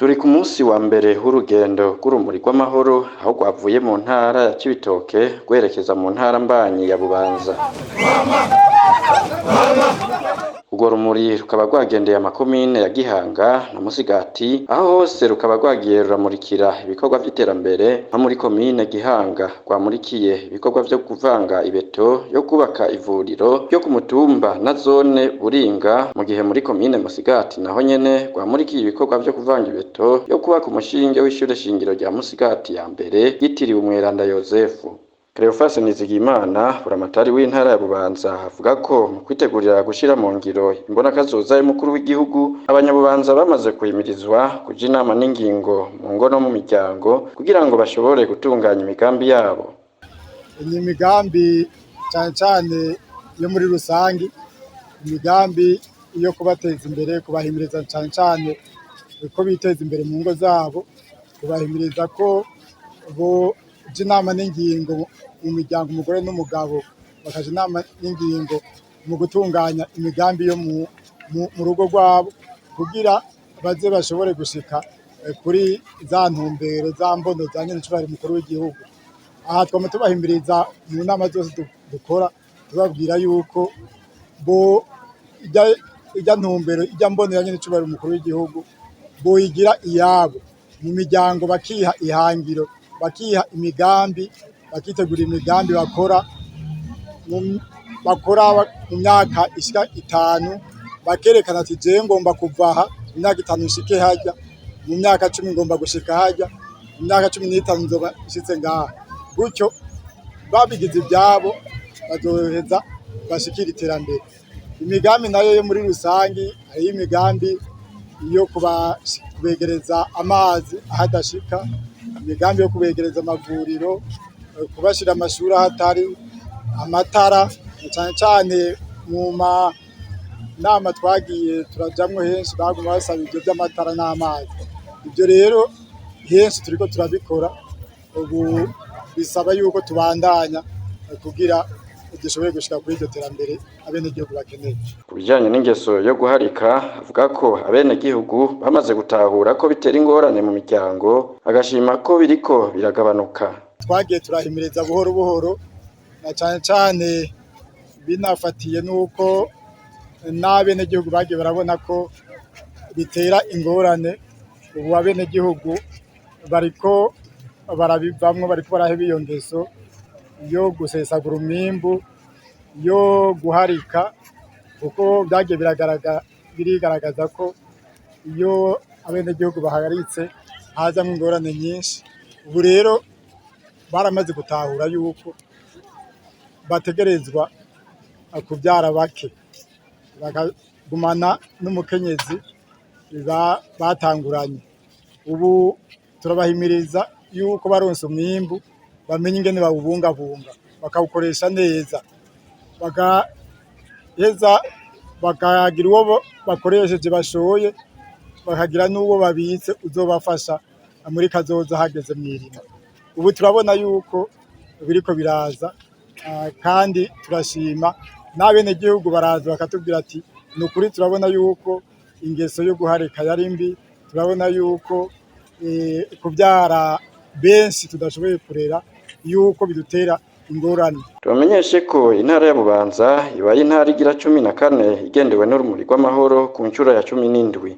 Turi ku munsi wa mbere w'urugendo rw'urumuri rw'amahoro aho rwavuye mu ntara ya Cibitoke rwerekeza mu ntara mbanyi ya Bubanza. Urwo rumuri rukaba rwagendeye amakomine ya Gihanga na Musigati, aho hose rukaba rwagiye ruramurikira ibikorwa vy'iterambere nko muri komine Gihanga rwamurikiye ibikorwa vyo kuvanga ibeto yo kubaka ivuriro ryo ku mutumba na zone Buringa, mu gihe muri komine Musigati naho nyene rwamurikiye ibikorwa vyo kuvanga ibeto yo kubaka umushinge w'ishure shingiro rya Musigati ya mbere yitiriwe Umweranda Yozefu. Cleophas Nizigimana, buramatari w'intara ya Bubanza, avuga ko mu kwitegurira gushira mu ngiro imbonakazoza y'umukuru w'igihugu, abanyabubanza bamaze kuhimirizwa kuja inama n'ingingo mu ngo no mu miryango kugira ngo bashobore gutunganya imigambi yabo. Iyi migambi cane yo muri rusangi, imigambi yo kubateza imbere, kubahimiriza cane ko biteza imbere mu ngo zabo, kubahimiriza ko boja inama n'ingingo mu miryango, umugore n'umugabo bakaja inama n'ingingo mu gutunganya imigambi yo mu rugo rwabo kugira baze bashobore gushika kuri za ntumbero za mbono za nyen'icubahiro umukuru w'igihugu. Aha twama tubahimiriza mu nama zose dukora, tubabwira yuko ijya ntumbero, ijya mbono ya nyen'icubahiro umukuru w'igihugu boyigira iyabo mu miryango, bakiha ihangiro, bakiha imigambi, bakitegura imigambi bakora mu myaka ishika 5, bakerekana ati jewe ngomba kuva aha mu myaka 5 nshike harya, mu myaka 10 ngomba gushika harya, mu myaka 15 nzoba nshitse ngaha. Gutyo babigize ivyabo bazoheza bashikira iterambere. Imigambi nayo yo muri rusangi, hariho imigambi yo kubegereza amazi ahadashika, imigambi yo kubegereza amavuriro, kubashira amashuri ahatari, amatara, cane mu nama twagiye turajamwo henshi baguma basaba ivyo vy'amatara n'amazi. Ivyo rero henshi turiko turabikora, ubu bisaba yuko tubandanya kugira dushoboye gushika kuri iryo terambere abenegihugu bakeneye. Ku bijanye n'ingeso yo guharika, avuga ko abenegihugu bamaze gutahura ko bitera ingorane mu miryango, agashima ko biriko biragabanuka. Twagiye turahimiriza buhoro buhoro, na cane binafatiye nuko n'abenegihugu bagiye barabona ko bitera ingorane. Ubu abenegihugu bariko barabivamwo, bariko baraheba iyo ngeso yo gusesagura umwimbu, yo guharika, kuko vyagiye birigaragaza ko iyo abenegihugu baharitse hazamwo ingorane nyinshi. Ubu rero baramaze gutahura yuko bategerezwa kuvyara bake, bakagumana n'umukenyezi batanguranye. Ubu turabahimiriza yuko baronse umwimbu bamenye ingene bawubungabunga, bakawukoresha neza, bagaheza bakagira uwo bakoresheje bashoye, bakagira n'uwo babitse uzobafasha muri kazoza hageze mw'irima. Ubu turabona yuko biriko biraza, kandi turashima n'abenegihugu baraza bakatubwira ati ni ukuri turabona yuko ingeso yo guharika yari mbi, turabona yuko kuvyara benshi tudashoboye kurera yuko bidutera ingorane. Tubamenyeshe ko intara ya Bubanza ibaye intara igira 14 igendewe n'urumuri rw'amahoro ku ncuro ya 17.